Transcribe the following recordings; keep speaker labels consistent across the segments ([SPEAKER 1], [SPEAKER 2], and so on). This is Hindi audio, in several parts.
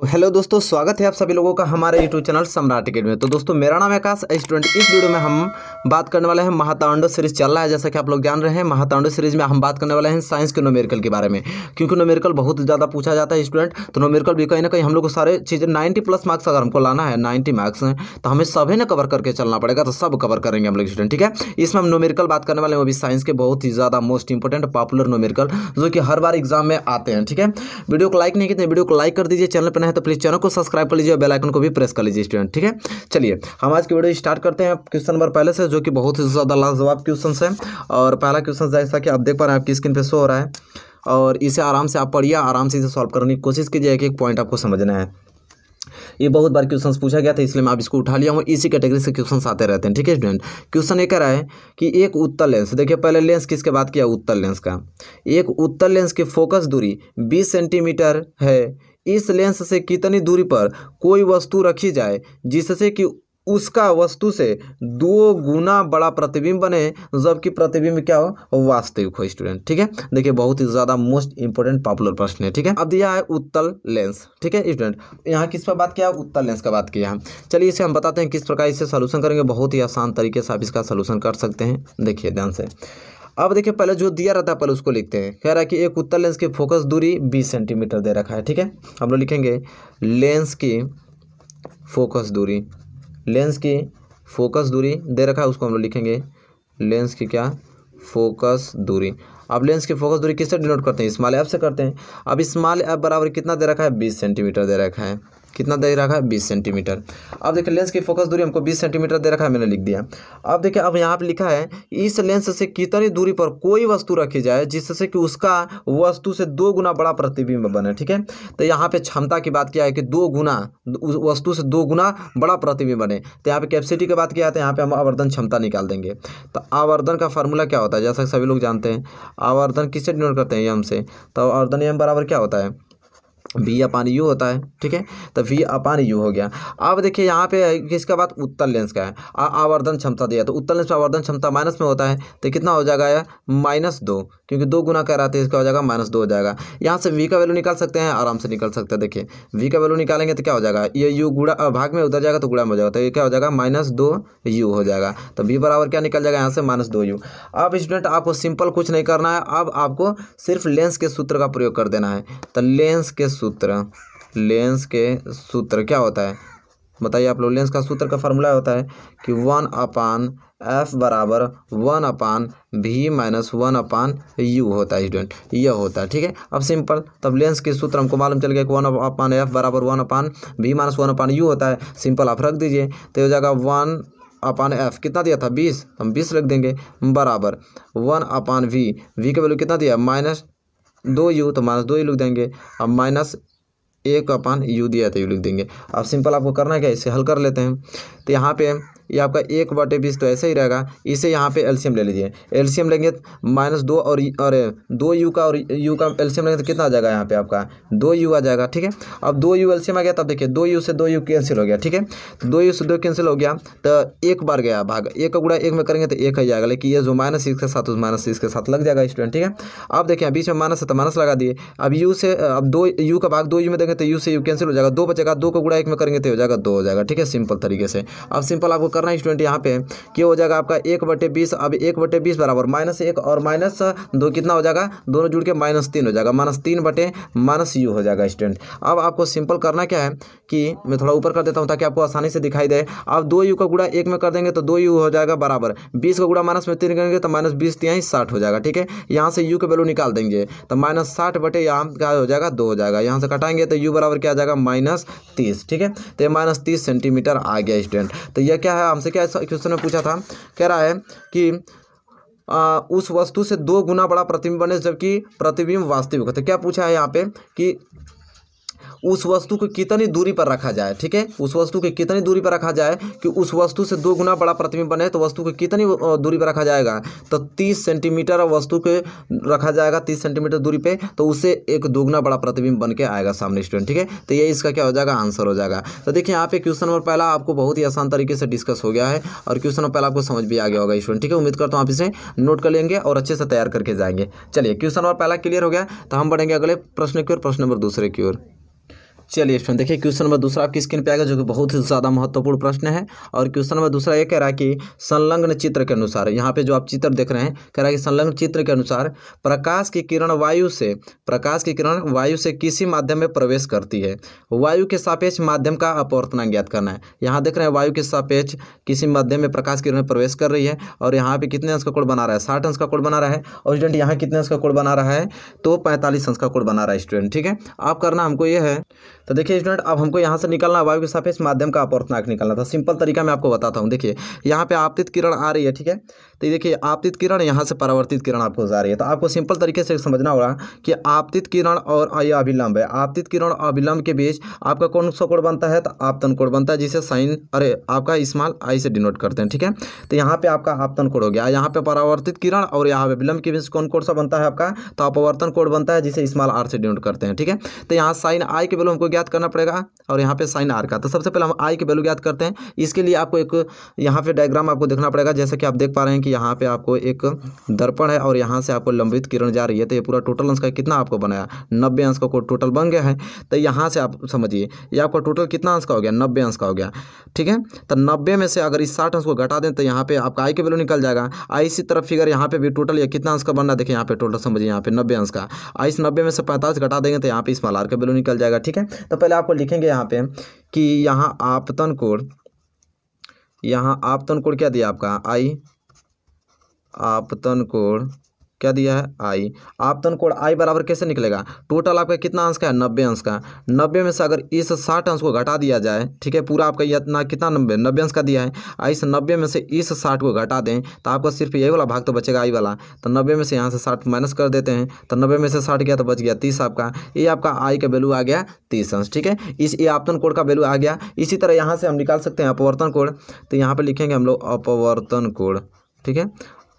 [SPEAKER 1] हेलो दोस्तों, स्वागत है आप सभी लोगों का हमारे यूट्यूब चैनल सम्राट अकेडमी में। तो दोस्तों मेरा नाम है आकाश स्टूडेंट। इस वीडियो में हम बात करने वाले हैं महातांडव सीरीज चल रहा है, जैसा कि आप लोग जान रहे हैं। महातांडव सीरीज में हम बात करने वाले हैं साइंस के न्यूमेरिकल के बारे में, क्योंकि न्यूमेरिकल बहुत ज़्यादा पूछा जाता है स्टूडेंट। तो न्यूमेरिकल भी कहीं ना कहीं हम लोग को सारे चीज़ें 90+ मार्क्स अगर हमको लाना है, 90 मार्क्स हैं, तो हमें सभी ने कवर करके चलना पड़ेगा। तो सब कवर करेंगे हम लोग स्टूडेंट, ठीक है। इसमें हम न्यूमेरिकल बात करने वाले हैं, वो भी साइंस के बहुत ही ज़्यादा मोस्ट इंपॉर्टेंट पॉपुलर न्यूमेरिकल, जो कि हर बार एग्जाम में आते हैं, ठीक है। वीडियो को लाइक नहीं किए, वीडियो को लाइक कर दीजिए। चैनल पर नए हैं तो प्लीज़ चैनल को सब्सक्राइब कर लीजिए, बेल आइकन को भी प्रेस कर लीजिए स्टूडेंट, ठीक है। चलिए हम आज की वीडियो स्टार्ट करते हैं क्वेश्चन नंबर पहले से, जो कि बहुत ही ज़्यादा लाजवाब क्वेश्चन है। और पहला क्वेश्चन जैसा कि आप देख पा रहे हैं, आपकी स्क्रीन पे शो हो रहा है, और इसे आराम से आप पढ़िए, आराम से इसे सॉल्व करने की कोशिश कीजिए। एक एक पॉइंट आपको समझना है। ये बहुत बार क्वेश्चन पूछा गया था, इसलिए मैं आप इसको उठा लिया हूँ। इसी कैटेगरी से क्वेश्चन आते रहते हैं, ठीक है स्टूडेंट। क्वेश्चन ये कह रहा है कि एक उत्तल लेंस, देखिए पहले लेंस किसके बात किया, उत्तल लेंस का। एक उत्तल लेंस की फोकस दूरी 20 सेंटीमीटर है। इस लेंस से कितनी दूरी पर कोई वस्तु रखी जाए जिससे कि उसका वस्तु से 2 गुना बड़ा प्रतिबिंब बने, जबकि प्रतिबिंब क्या हो, वास्तविक हो स्टूडेंट, ठीक है। देखिए बहुत ही ज़्यादा मोस्ट इंपोर्टेंट पॉपुलर प्रश्न है, ठीक है। अब दिया है उत्तल लेंस, ठीक है स्टूडेंट। यहाँ किस पर बात किया, उत्तल लेंस का बात किया है। चलिए इसे हम बताते हैं किस प्रकार इसे सोल्यूशन करेंगे। बहुत ही आसान तरीके से आप इसका सोल्यूशन कर सकते हैं, देखिए ध्यान से। अब देखिए पहले जो दिया रहता है पहले उसको लिखते हैं। कह रहा है कि एक उत्तल लेंस की फोकस दूरी 20 सेंटीमीटर दे रखा है, ठीक है। हम लोग लिखेंगे लेंस की फोकस दूरी, लेंस की फोकस दूरी दे रखा है, उसको हम लोग लिखेंगे लेंस की क्या, फोकस दूरी। अब लेंस की फोकस दूरी किससे डिनोट करते हैं, स्मॉल एफ से करते हैं। अब स्मॉल एफ बराबर कितना दे रखा है, 20 सेंटीमीटर दे रखा है। कितना दे रखा है, 20 सेंटीमीटर। अब देखिए लेंस की फोकस दूरी हमको 20 सेंटीमीटर दे रखा है, मैंने लिख दिया। अब देखिए अब यहाँ पे लिखा है इस लेंस से कितनी दूरी पर कोई वस्तु रखी जाए जिससे कि उसका वस्तु से 2 गुना बड़ा प्रतिबिंब बने, ठीक है। तो यहाँ पे क्षमता की बात किया है कि 2 गुना, उस वस्तु से 2 गुना बड़ा प्रतिबिंब बने। तो यहाँ पे कैपेसिटी की बात किया है, तो यहाँ पे हम आवर्धन क्षमता निकाल देंगे। तो आवर्धन का फार्मूला क्या होता है, जैसा सभी लोग जानते हैं। आवर्धन किससे डिनोट करते हैं, एम से। तो आवर्धन एम बराबर क्या होता है, V अपान यू होता है, ठीक है। तो V अपान यू हो गया। अब देखिए यहाँ पे किसका बात, उत्तल लेंस का है। आवर्धन क्षमता दिया, तो उत्तल लेंस में आवर्धन क्षमता माइनस में होता है, तो कितना हो जाएगा यार, -2, क्योंकि 2 गुना कर रहा था, इसका हो जाएगा -2 हो जाएगा। यहाँ से V का वैल्यू निकाल सकते हैं, आराम से निकल सकते हैं। देखिए V का वैल्यू निकालेंगे तो क्या हो जाएगा, ये U गुणा भाग में उधर जाएगा तो गुणा में हो जाएगा, तो ये क्या हो जाएगा, -2U हो जाएगा। तो V बराबर क्या निकल जाएगा यहाँ से, -2U। अब स्टूडेंट आपको सिंपल कुछ नहीं करना है, अब आपको सिर्फ लेंस के सूत्र का प्रयोग कर देना है। तो लेंस के सूत्र क्या होता है बताइए आप लोग। लेंस का सूत्र का फार्मूला होता है कि 1/f बराबर 1/v माइनस 1/u होता है स्टूडेंट, यह होता है, ठीक है। अब सिंपल, तब लेंस के सूत्र हमको मालूम चल गया कि 1/f बराबर 1/v माइनस 1/u होता है। सिंपल आप रख दीजिए, तो हो जाएगा 1/f, कितना दिया था 20, हम 20 रख देंगे, बराबर 1/v, v का वैल्यू कितना दिया, -2u, तो -2u लिख देंगे। अब -1/u दिया था, यू लिख देंगे। अब सिंपल आपको करना है क्या, इसे हल कर लेते हैं। तो यहाँ पे ये आपका 1/20 तो ऐसे ही रहेगा। इसे यहाँ पे एलसीएम ले लीजिए, एलसीएम लेंगे -2 और 2u का और u का एलसीएम लेंगे तो कितना आ जाएगा, यहाँ पे आपका 2u आ जाएगा, ठीक है। अब 2u एलसीएम आ गया, तब देखिए 2u से 2u कैंसिल हो गया, ठीक है। तो 2u से 2 कैंसिल हो गया, तो एक बार गया भाग, 1 का गुणा 1 में करेंगे तो 1 आ जाएगा, लेकिन ये जो -6 के साथ उस -6 के साथ लग जाएगा स्टूडेंट, ठीक है। अब देखिए बीच में माइनस है तो माइनस लगा दिए। अब u से, अब 2u का भाग 2u में देंगे तो u से u कैंसिल हो जाएगा, 2 बचेगा, 2 का गुणा 1 में करेंगे तो हो जाएगा 2 हो जाएगा, ठीक है। सिंपल तरीके से अब सिंपल आपको करना है स्टूडेंट, यहाँ पे क्या हो जाएगा आपका 1/20। अब 1/20 बराबर -1 और -2 कितना हो जाएगा, दोनों जुड़ के -3 हो जाएगा, -3/-u हो जाएगा स्टूडेंट। अब आपको सिंपल करना क्या है कि मैं थोड़ा ऊपर कर देता हूँ ताकि आपको आसानी से दिखाई दे। अब 2u का गुणा 1 में कर देंगे तो 2u हो जाएगा बराबर 20 का गुणा -3 करेंगे तो -20×3 60 हो जाएगा, ठीक है। यहाँ से u का वैल्यू निकाल देंगे तो -60 यहाँ क्या हो जाएगा, 2 हो जाएगा। यहाँ से कटाएंगे तो u बराबर क्या आ जाएगा, -30, ठीक है। तो ये -30 सेंटीमीटर आ गया स्टूडेंट। तो यह क्या है, हमसे क्या क्वेश्चन में पूछा था, कह रहा है कि उस वस्तु से 2 गुना बड़ा प्रतिबिंब बने जबकि प्रतिबिंब वास्तविक होता है। क्या पूछा है यहाँ पे कि उस वस्तु को कितनी दूरी पर रखा जाए, ठीक है। उस वस्तु को कितनी दूरी पर रखा जाए कि उस वस्तु से 2 गुना बड़ा प्रतिबिंब बने, तो वस्तु को कितनी दूरी पर रखा जाएगा, तो 30 सेंटीमीटर वस्तु के रखा जाएगा, 30 सेंटीमीटर दूरी पे, तो उससे एक 2 गुना बड़ा प्रतिबिंब बन के आएगा सामने स्टूडेंट, ठीक है। तो ये इसका क्या हो जाएगा, आंसर हो जाएगा। तो देखिए यहाँ पे क्वेश्चन नंबर पहला आपको बहुत ही आसान तरीके से डिस्कस हो गया है, और क्वेश्चन नंबर पहला आपको समझ भी आ गया होगा स्टूडेंट, ठीक है। उम्मीद करता हूँ आप इसे नोट कर लेंगे और अच्छे से तैयार करके जाएंगे। चलिए क्वेश्चन नंबर पहला क्लियर हो गया, तो हम बढ़ेंगे अगले प्रश्न की ओर, प्रश्न नंबर दूसरे की ओर। चलिए स्टूडेंट देखिए क्वेश्चन नंबर दूसरा आपकी स्क्रीन पे आएगा, जो कि बहुत ही ज़्यादा महत्वपूर्ण प्रश्न है। और क्वेश्चन नंबर दूसरा ये कह रहा है कि संलग्न चित्र के अनुसार, यहाँ पे जो आप चित्र देख रहे हैं, कह रहा है कि संलग्न चित्र के अनुसार प्रकाश की किरण वायु से किसी माध्यम में प्रवेश करती है। वायु के सापेक्ष माध्यम का अपवर्तनांक ज्ञात करना है। यहाँ देख रहे हैं वायु के सापेक्ष किसी माध्यम में प्रकाश की किरण प्रवेश कर रही है, और यहाँ पे कितने अंश का कोण बना रहा है, 60 अंश का कोण बना रहा है। और स्टूडेंट यहाँ कितने अंश का कोण बना रहा है, तो 45 अंश का कोण बना रहा है स्टूडेंट। ठीक है, आप करना हमको ये है, तो देखिए स्टूडेंट अब हमको यहाँ से निकालना है वायु के सापेक्ष माध्यम का अपवर्तनांक निकालना था। सिंपल तरीका मैं आपको बताता हूँ। देखिए यहाँ पे आपतित किरण आ रही है, ठीक है, तो देखिए आपतित किरण यहाँ से परावर्तित किरण आपको जा रही है। तो आपको सिंपल तरीके से समझना होगा कि आपतित किरण और ये अभिलंब है, आपतित किरण और अभिलंब के बीच आपका कौन सा कोण बनता है, तो आपतन कोण बनता है, जिसे साइन आपका स्मॉल आई से डिनोट करते हैं। ठीक है, तो यहाँ पे आपका आपतन कोण हो गया। यहाँ पे परावर्तित किरण और यहाँ पे विलंब के बीच कौन सा बनता है आपका, तो अपवर्तन कोण बनता है, जिसे स्मॉल आर से डिनोट करते हैं। ठीक है, तो यहाँ साइन आई के वैल्यू हमको ज्ञात करना पड़ेगा, और यहाँ पे साइन आर का। तो सबसे पहले हम आई की वैल्यू ज्ञात करते हैं। इसके लिए आपको एक यहाँ पे डायग्राम आपको देखना पड़ेगा। जैसे कि आप देख पा रहे हैं कि यहाँ पे आपको एक दर्पण है, और यहाँ से आपको लंबित किरण जा रही है। तो ये पूरा टोटल अंश का कितना आपको बनाया, 90 अंश का टोटल बन गया है। तो यहाँ से आप समझिए ये आपका टोटल कितना अंश का हो गया, 90 अंश का हो गया। ठीक है, तो 90 में से अगर इस 60 अंश को घटा दें तो यहाँ पे आपका आई की वैल्यू निकल जाएगा। आई इसी तरफ फिगर यहाँ पे भी टोटल ये कितना अंश का बनना, देखिए यहाँ पे टोटल समझिए, यहाँ पे 90 अंश का। आई इस 90 में से 45 घटा देंगे तो यहाँ पे स्मॉल आर का वैल्यू निकल जाएगा। ठीक है, तो पहले आपको लिखेंगे यहाँ पे कि यहाँ आपतन कोण क्या दिया आपका, आई आपतन कोण क्या दिया है, आई। आपतन कोण आई बराबर कैसे निकलेगा, टोटल आपका कितना अंश का है, 90 अंश का। 90 में से अगर इस 60 अंश को घटा दिया जाए, ठीक है, पूरा आपका इतना कितना 90 अंश का दिया है। इस 90 में से इस 60 को घटा दें तो आपका सिर्फ यही वाला भाग तो बचेगा, आई वाला। तो 90 में से यहाँ से 60 माइनस कर देते हैं, तो 90 में से 60 गया तो बच गया 30 आपका। ये आपका आई का वैल्यू आ गया 30 अंश। ठीक है, ये आपतन कोण का वैल्यू आ गया। इसी तरह यहाँ से हम निकाल सकते हैं अपवर्तन कोण। तो यहाँ पर लिखेंगे हम लोग अपवर्तन कोण। ठीक है,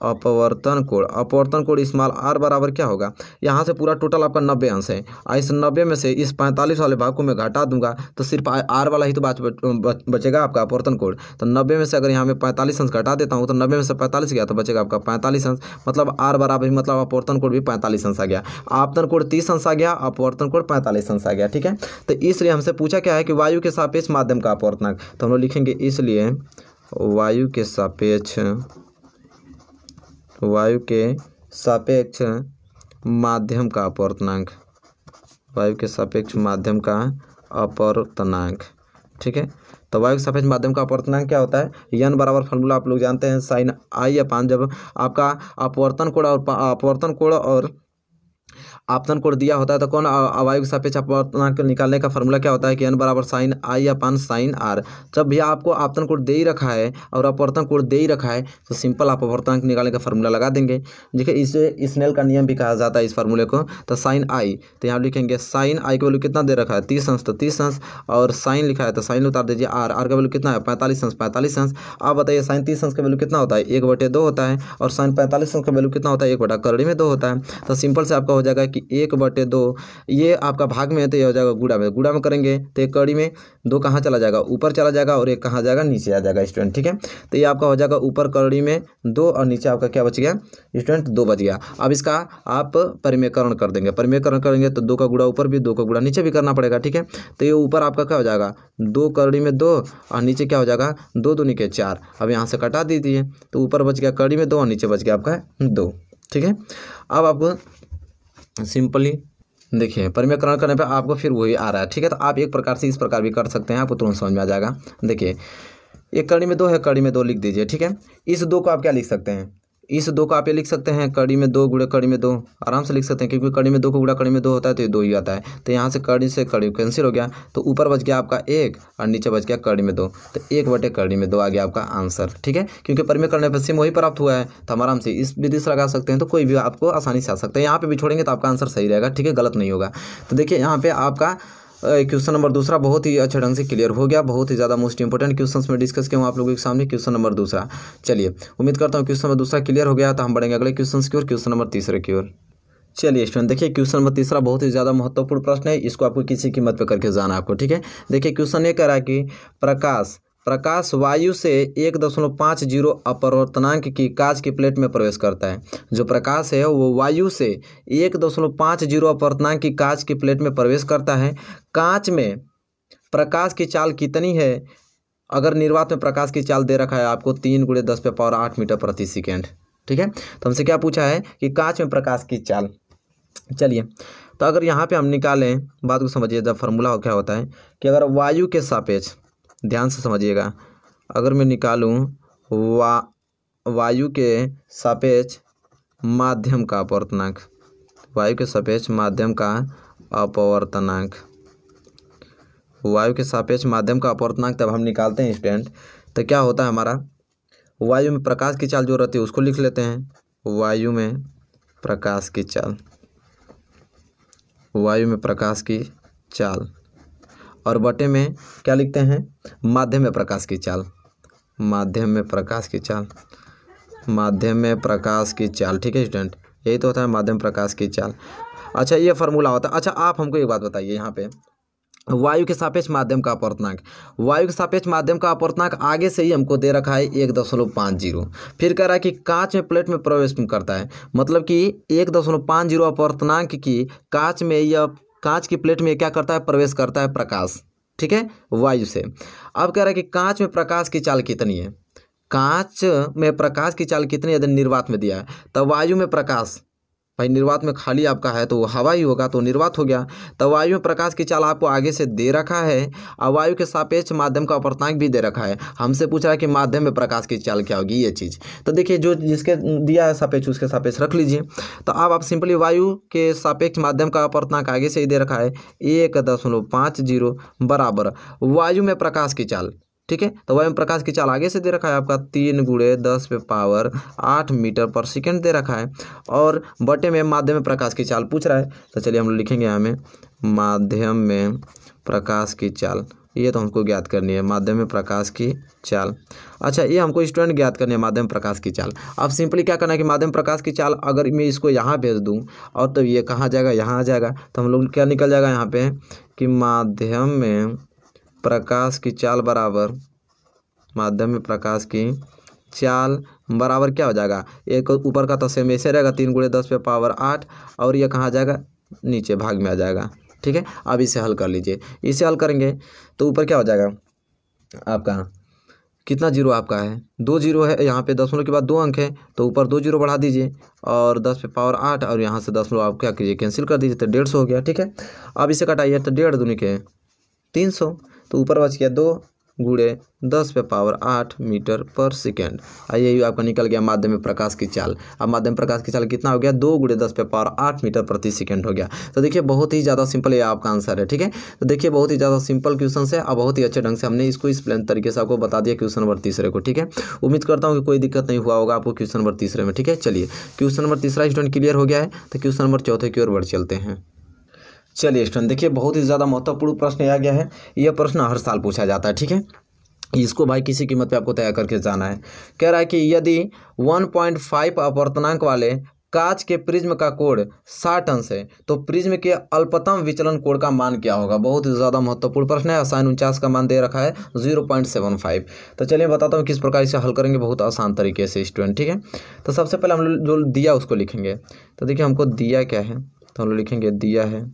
[SPEAKER 1] अपवर्तन कोण स्मॉल आर बराबर क्या होगा, यहाँ से पूरा टोटल आपका 90 अंश है। इस 90 में से इस 45 वाले भाग को मैं घटा दूंगा तो सिर्फ आर वाला ही तो बचेगा आपका अपवर्तन कोण। तो 90 में से अगर यहाँ में 45 अंश घटा देता हूँ तो 90 में से 45 गया तो बचेगा आपका 45 अंश। मतलब आर बराबर मतलब अपवर्तन कोण भी 45 अंश आ गया। आपतन कोण 30 अंश आ गया, अपवर्तन कोण 45 अंश आ गया। ठीक है, तो इसलिए हमसे पूछा क्या है कि वायु के सापेक्ष माध्यम का अपवर्तनांक। तो हम लोग लिखेंगे इसलिए वायु के सापेक्ष माध्यम का अपवर्तनांक, वायु के सापेक्ष माध्यम का अपवर्तनांक। ठीक है, तो वायु के सापेक्ष माध्यम का अपवर्तनांक क्या होता है, एन बराबर फार्मूला आप लोग जानते हैं, साइन आई अपान जब आपका अपवर्तन कोण और आपतन कोण दिया होता है तो कौन वायु के सापेक्ष अपवर्तनांक निकालने का फार्मूला क्या होता है कि एन बराबर sine I upon sine R. जब भी आपको आपतन कोण दे ही रखा है और अपवर्तन कोण दे ही रखा है तो सिंपल आप अपवर्तनांक निकालने का फार्मूला लगा देंगे। देखिए इसे स्नेल का नियम भी कहा जाता है इस फार्मूले को। तो साइन आई, तो यहाँ लिखेंगे साइन आई का वैल्यू कितना दे रखा है 30 अंश, तो 30 अंश, और साइन लिखा है तो साइन उतार दीजिए, आर का वैल्यू कितना है 45 अंश, 45 अंश। आप बताइए साइन 30 अंश का वैल्यू कितना होता है 1/2 होता है, और साइन 45 अंश का वैल्यू कितना होता है 1/2 होता है। तो सिंपल से आपका हो जाएगा कि 1/2, ये आपका भाग में है तो ये हो जाएगा गुणा में करेंगे तो एक कड़ी में 2 कहाँ चला जाएगा, ऊपर चला जाएगा, और एक कहाँ जाएगा, नीचे आ जाएगा स्टूडेंट। ठीक है, तो ये आपका हो जाएगा ऊपर कड़ी में 2 और नीचे आपका क्या बच गया स्टूडेंट, 2 बच गया। अब इसका आप परिमेयकरण कर देंगे, परिमेयकरण करेंगे तो 2 का गुणा ऊपर भी 2 का गुणा नीचे भी करना पड़ेगा। ठीक है, तो ये ऊपर आपका क्या हो जाएगा 2 कड़ी में 2 और नीचे क्या हो जाएगा 2 दूनी के 4। अब यहाँ से कटा दीजिए तो ऊपर बच गया कड़ी में 2 और नीचे बच गया आपका 2। ठीक है, अब आपको सिंपली देखिए परिमेयकरण करने पे आपको फिर वही आ रहा है। ठीक है, तो आप एक प्रकार से इस प्रकार भी कर सकते हैं, आपको तुरंत समझ में आ जाएगा। देखिए एक कड़ी में 2 है, कड़ी में 2 लिख दीजिए। ठीक है, इस 2 को आप क्या लिख सकते हैं, इस 2 को आप ये लिख सकते हैं कड़ी में 2 गुणे कड़ी में 2, आराम से लिख सकते हैं, क्योंकि कड़ी में 2 को गुणा कड़ी में 2 होता है तो ये 2 ही आता है। तो यहाँ से कड़ी कैंसिल हो गया, तो ऊपर बच गया आपका 1 और नीचे बच गया कड़ी में 2, तो 1/कड़ी में 2 आ गया आपका आंसर। ठीक है, क्योंकि परिमेय करने पर सेम वही प्राप्त हुआ है, तो हम आराम से इस विधि से लगा सकते हैं, तो कोई भी आपको आसानी से आ सकता है। यहाँ पे भी छोड़ेंगे तो आपका आंसर सही रहेगा। ठीक है, गलत नहीं होगा। तो देखिए यहाँ पे आपका क्वेश्चन नंबर दूसरा बहुत ही अच्छे ढंग से क्लियर हो गया। बहुत ही ज़्यादा मोस्ट इंपोर्टेंट क्वेश्चंस में डिस्कस किया हूँ आप लोगों के सामने क्वेश्चन नंबर दूसरा। चलिए उम्मीद करता हूँ क्वेश्चन नंबर दूसरा क्लियर हो गया, तो हम बढ़ेंगे अगले क्वेश्चन की ओर, क्वेश्चन नंबर तीसरे की ओर। चलिए स्टूडेंट देखिए क्वेश्चन नंबर तीसरा बहुत ही ज़्यादा महत्वपूर्ण प्रश्न है, इसको आपको किसी कीमत पे करके जाना आपको। ठीक है, देखिए क्वेश्चन ये कह रहा है कि प्रकाश प्रकाश वायु से 1.50 अपवर्तनांक की कांच की प्लेट में प्रवेश करता है। जो प्रकाश है वो वायु से 1.50 अपवर्तनांक की कांच की प्लेट में प्रवेश करता है। कांच में प्रकाश की चाल कितनी है? अगर निर्वात में प्रकाश की चाल दे रखा है आपको 3 × 10⁸ मीटर प्रति सेकेंड। ठीक है, तो हमसे क्या पूछा है कि कांच में प्रकाश की चाल। चलिए, तो अगर यहाँ पे हम निकालें, बात को समझिए, जब फार्मूला क्या होता है कि अगर वायु के सापेक्ष, ध्यान से समझिएगा, अगर मैं निकालूं वायु के सापेक्ष माध्यम का अपवर्तनांक, वायु के सापेक्ष माध्यम का अपवर्तनांक, वायु के सापेक्ष माध्यम का अपवर्तनांक तब हम निकालते हैं स्टूडेंट, तो क्या होता है हमारा, वायु में प्रकाश की चाल जो रहती है उसको लिख लेते हैं। वायु में प्रकाश की चाल, वायु में प्रकाश की चाल, और बटे में क्या लिखते हैं, माध्यम में प्रकाश की चाल, माध्यम में प्रकाश की चाल, माध्यम में प्रकाश की चाल। ठीक है स्टूडेंट, यही तो होता है माध्यम प्रकाश की चाल। अच्छा, ये फार्मूला होता है। अच्छा, आप हमको एक बात बताइए, यहाँ पे वायु के सापेक्ष माध्यम का अपवर्तनांक, वायु के सापेक्ष माध्यम का अपवर्तनांक आगे से ही हमको दे रखा है 1.50, फिर कह रहा है कि कांच में प्लेट में प्रवेश करता है, मतलब कि 1.50 अपवर्तनांक की कांच में, या कांच की प्लेट में क्या करता है, प्रवेश करता है प्रकाश। ठीक है, वायु से। अब कह रहा है कि कांच में प्रकाश की चाल कितनी है, कांच में प्रकाश की चाल कितनी है, यदि निर्वात में दिया है, तब वायु में प्रकाश, भाई निर्वात में खाली आपका है तो हवा ही होगा, तो निर्वात हो गया। तो वायु में प्रकाश की चाल आपको आगे से दे रखा है, और वायु के सापेक्ष माध्यम का अपवर्तनांक भी दे रखा है। हमसे पूछ रहा है कि माध्यम में प्रकाश की चाल क्या होगी, ये चीज़। तो देखिए, जो जिसके दिया है सापेक्ष उसके सापेक्ष रख लीजिए। तो अब आप सिंपली वायु के सापेक्ष माध्यम का अपवर्तनांक आगे से ही दे रखा है 1.50 बराबर वायु में प्रकाश की चाल। ठीक है, तो वायु में प्रकाश की चाल आगे से दे रखा है आपका 3 × 10⁸ मीटर पर सेकेंड दे रखा है, और बटे में माध्यम में प्रकाश की चाल पूछ रहा है। तो चलिए हम लिखेंगे यहाँ में माध्यम में प्रकाश की चाल, ये तो हमको ज्ञात करनी है, माध्यम में प्रकाश की चाल। अच्छा, ये हमको स्टूडेंट ज्ञात करनी है माध्यम प्रकाश की चाल। अब सिंपली क्या करना है कि माध्यम प्रकाश की चाल, अगर मैं इसको यहाँ भेज दूँ और तो ये कहाँ जाएगा, यहाँ आ जाएगा, तो हम लोग क्या निकल जाएगा यहाँ पे कि माध्यम में प्रकाश की चाल बराबर, माध्यम में प्रकाश की चाल बराबर क्या हो जाएगा, एक ऊपर का तो सेम ऐसे रहेगा 3 × 10⁸, और ये कहाँ जाएगा, नीचे भाग में आ जाएगा। ठीक है, अब इसे हल कर लीजिए। इसे हल करेंगे तो ऊपर क्या हो जाएगा आपका, कितना जीरो आपका है, 2 जीरो है, यहाँ पे दशमलव के बाद 2 अंक है, तो ऊपर 2 जीरो बढ़ा दीजिए, और 10⁸, और यहाँ से दशमलव आप क्या कीजिए, कैंसिल कर दीजिए, तो 150 हो गया। ठीक है, अब इसे कटाइए, तो 1.5 दूनी के 300, तो ऊपर बच गया 2 × 10⁸ मीटर पर सेकेंड। यही आपका निकल गया माध्यम में प्रकाश की चाल। अब माध्यम प्रकाश की चाल कितना हो गया, 2 × 10⁸ मीटर प्रति सेकेंड हो गया। तो देखिए, बहुत ही ज़्यादा सिंपल ये आपका आंसर है। ठीक है, तो देखिए बहुत ही ज़्यादा सिंपल क्वेश्चन है, और बहुत ही अच्छे ढंग से हमने इसको इस प्लान तरीके से आपको बता दिया क्वेश्चन नंबर 3 को। ठीक है, उम्मीद करता हूँ कि कोई दिक्कत नहीं हुआ होगा आपको क्वेश्चन नंबर 3 में। ठीक है, चलिए क्वेश्चन नंबर 3 स्टूडेंट क्लियर हो गया है, तो क्वेश्चन नंबर 4 की ओर बढ़ चलते हैं। चलिए स्टूडेंट, देखिए बहुत ही ज़्यादा महत्वपूर्ण प्रश्न आ गया है। यह प्रश्न हर साल पूछा जाता है। ठीक है, इसको भाई किसी कीमत पे आपको तैयार करके जाना है। कह रहा है कि यदि 1.5 अपवर्तनांक वाले कांच के प्रिज्म का कोण 60 अंश है, तो प्रिज्म के अल्पतम विचलन कोण का मान क्या होगा। बहुत ही ज़्यादा महत्वपूर्ण प्रश्न है। sin 49 का मान दे रखा है 0.75। तो चलिए बताता हूँ किस प्रकार इसे हल करेंगे, बहुत आसान तरीके से स्टूडेंट। ठीक है, तो सबसे पहले हम जो दिया उसको लिखेंगे। तो देखिए हमको दिया क्या है, तो हम लोग लिखेंगे दिया है,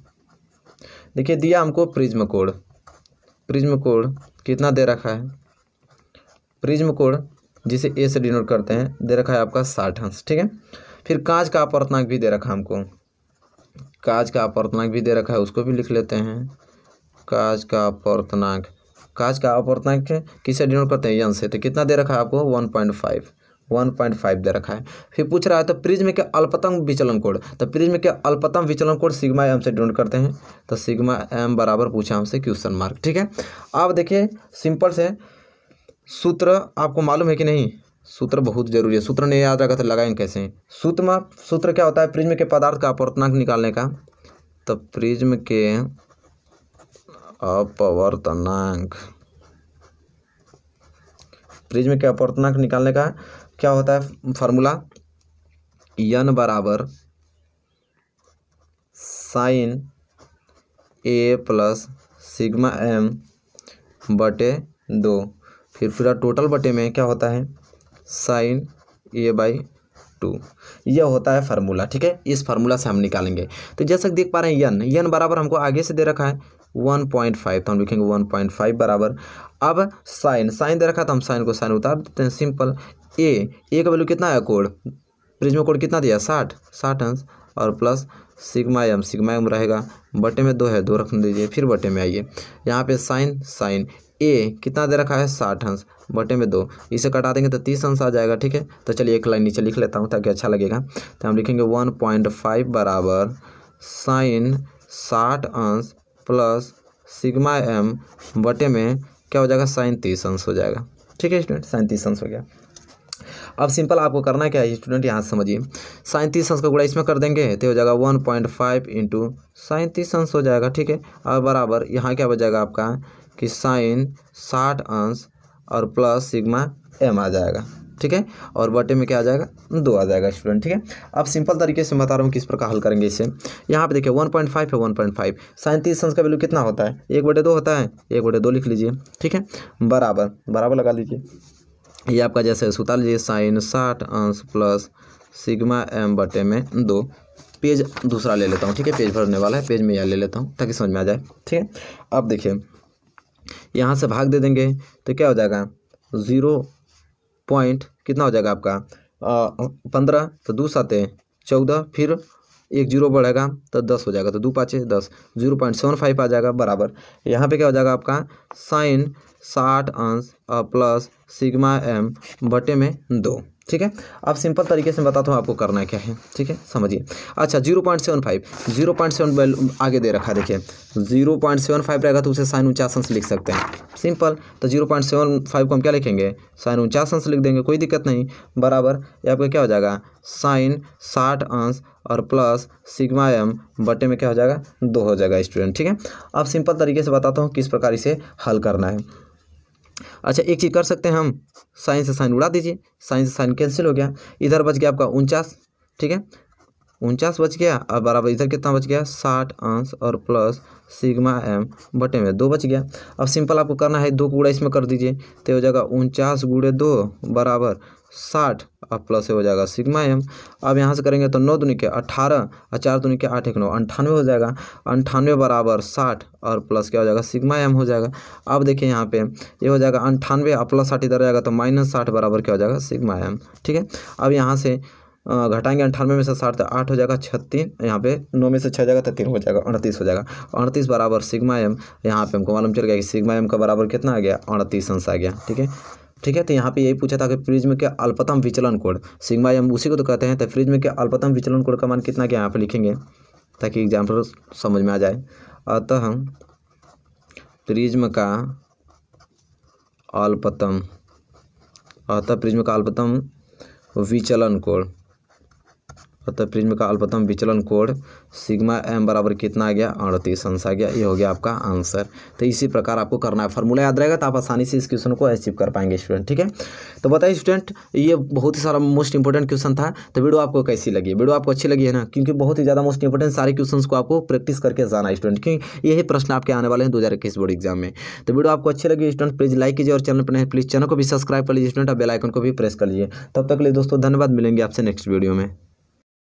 [SPEAKER 1] देखिए दिया हमको प्रिज्म कोण, प्रिज्म कोण कितना दे रखा है, प्रिज्म कोण जिसे ए से डिनोट करते हैं दे रखा है आपका 60 अंश। ठीक है, फिर कांच का अपवर्तनांक भी दे रखा है हमको, कांच का अपवर्तनांक भी दे रखा है, उसको भी लिख लेते हैं। कांच का अपवर्तनांक, कांच का अपवर्तनांक किसे डिनोट करते हैं, यन से, तो कितना दे रखा है आपको 1.5 दे रखा है। फिर पूछ रहा है तो प्रिज्म के अल्पतम विचलन कोण, तो प्रिज्म के अल्पतम विचलन कोण सिग्मा एम से डिनोट करते हैं, तो सिग्मा एम बराबर पूछा हमसे क्वेश्चन मार्क। ठीक है, अब देखिए सिंपल से सूत्र आपको मालूम है कि नहीं, सूत्र बहुत जरूरी है, सूत्र नहीं याद रखा तो लगाएंगे कैसे। सूत्र क्या होता है, प्रिज्म के पदार्थ का अपवर्तनांक निकालने का, तो प्रिज्म के अपवर्तनांक, प्रिज्म के अपवर्तनांक निकालने का क्या होता है फार्मूला, n बराबर sin a plus sigma m बटे 2, फिर पूरा टोटल बटे में क्या होता है साइन a/2। यह होता है फार्मूला, ठीक है। इस फार्मूला से हम निकालेंगे। तो जैसा कि देख पा रहे हैं यन बराबर हमको आगे से दे रखा है 1.5, तो हम लिखेंगे 1.5 बराबर। अब साइन दे रखा है तो हम साइन को साइन उतार देते हैं, सिंपल। ए का वैल्यू कितना है कोड, प्रिज्म कोड कितना दिया 60 अंश, और प्लस सिग्मा एम रहेगा बटे में 2 है, 2 रख दीजिए। फिर बटे में आइए, यहाँ पे साइन ए कितना दे रखा है 60 अंश बटे में 2, इसे कटा देंगे तो 30 अंश आ जाएगा, ठीक है। तो चलिए एक लाइन नीचे लिख लेता हूँ ताकि अच्छा लगेगा। तो हम लिखेंगे 1.5 बराबर साइन 60 अंश प्लस सिग्मा एम बटे में क्या हो जाएगा साइन 30 अंश हो जाएगा, ठीक है स्टूडेंट। साइन 30 अंश हो गया। अब सिंपल आपको करना क्या है स्टूडेंट, यहाँ से समझिए। साइन 30 अंश का गुणा इसमें कर देंगे तो हो जाएगा 1.5 इंटू साइन 30 अंश हो जाएगा, ठीक है। और बराबर यहाँ क्या हो जाएगा आपका कि साइन 60 अंश और प्लस सिग्मा एम आ जाएगा, ठीक है। और बटे में क्या आ जाएगा 2 आ जाएगा स्टूडेंट, ठीक है। अब सिंपल तरीके से बता रहा हूँ किस प्रकार हल करेंगे इसे। यहाँ पे देखिए 1.5 है, 1.5 साइन 30 अंश का वैल्यू कितना होता है 1/2 होता है, 1/2 लिख लीजिए, ठीक है। बराबर लगा लीजिए, ये आपका जैसे उतार लीजिए साइन 60 अंश प्लस सिग्मा एम बटे में 2। पेज दूसरा ले लेता हूँ, ठीक है, पेज भरने वाला है, पेज में यह ले लेता हूँ ताकि समझ में आ जाए, ठीक है। अब देखिए यहाँ से भाग दे देंगे तो क्या हो जाएगा 0 पॉइंट कितना हो जाएगा आपका 15, तो 2 7 14, फिर 1 0 बढ़ेगा तो 10 हो जाएगा, तो 2 5 10, 0.75 आ जाएगा बराबर। यहाँ पे क्या हो जाएगा आपका साइन 60 अंश प्लस सिग्मा एम बटे में 2, ठीक है। अब सिंपल तरीके से बताता हूँ आपको करना क्या है, ठीक है, समझिए। अच्छा 0.75 आगे दे रखा है, देखिए 0.75 रहेगा तो उसे साइन 49 अंश लिख सकते हैं, सिंपल। तो 0.75 को हम क्या लिखेंगे साइन 49 अंश लिख देंगे, कोई दिक्कत नहीं, बराबर। ये आपका क्या हो जाएगा साइन 60 अंश और प्लस सिग्मा एम बटे में क्या हो जाएगा 2 हो जाएगा स्टूडेंट, ठीक है। अब सिंपल तरीके से बताता हूँ किस प्रकार इसे हल करना है। अच्छा एक चीज़ कर सकते हैं हम, साइन से साइन उड़ा दीजिए, साइन से साइन कैंसिल हो गया, इधर बच गया आपका 49, ठीक है, 49 बच गया। अब बराबर इधर कितना बच गया 60 अंश और प्लस सिग्मा एम बटे में 2 बच गया। अब सिंपल आपको करना है 2 का गुणा इसमें कर दीजिए तो हो जाएगा 49 × 2 बराबर 60 और प्लस हो जाएगा सिग्मा एम। अब यहाँ से करेंगे तो 9 दूनी के 18 और 4 दूनी के 8 1 9 98 हो जाएगा, 98 बराबर 60 और प्लस क्या हो जाएगा सिग्मा एम हो जाएगा। अब देखिए यहाँ पे ये हो जाएगा 98 और प्लस 60 इधर जाएगा तो -60 बराबर क्या हो जाएगा सिग्मा एम, ठीक है। अब यहाँ से घटाएंगे 98 में से 60 तो 8 हो जाएगा 36, यहाँ पे 9 में से 6 जाएगा तो 3 हो जाएगा 38 हो जाएगा, 38 बराबर सिग्मा एम। यहाँ पे हमको मालूम चल गया कि सिग्मा एम का बराबर कितना आ गया 38 अंश आ गया, ठीक है, ठीक है। तो यहाँ पे यही पूछा था कि प्रिज्म के अल्पतम विचलन कोण सिग्मा एम उसी को तो कहते हैं। तो प्रिज्म के अल्पतम विचलन कोण का मान कितना क्या यहाँ पे लिखेंगे ताकि एग्जाम्पल समझ में आ जाए। अतः प्रिज्म का अल्पतम विचलन कोण, अतः प्रिज्म का अल्पतम विचलन कोण सिग्मा एम बराबर कितना आ गया 38 अंश आ गया। ये हो गया आपका आंसर। तो इसी प्रकार आपको करना है, फार्मूला याद रहेगा तो आप आसानी से इस क्वेश्चन को अचीव कर पाएंगे स्टूडेंट, ठीक है। तो बताइए स्टूडेंट ये बहुत ही सारा मोस्ट इंपॉर्टेंट क्वेश्चन था। तो वीडियो आपको कैसी लगी, वीडियो आपको अच्छी लगी है ना, क्योंकि बहुत ही ज़्यादा मोस्ट इंपॉर्टेंट सारे क्वेश्चन को आपको प्रैक्टिस करके जाना है स्टूडेंट, क्योंकि यही प्रश्न आपके आने वाले हैं 2021 बोर्ड एग्जाम में। तो वीडियो आपको अच्छी लगी स्टूडेंट प्लीज़ लाइक कीजिए और चैनल पर नहीं प्लीज़ चैनल को भी सब्सक्राइब कर लीजिए स्टूडेंट और बेल आइकन को भी प्रेस कर लीजिए। तब तक के लिए दोस्तों धन्यवाद, मिलेंगे आपसे नेक्स्ट वीडियो में।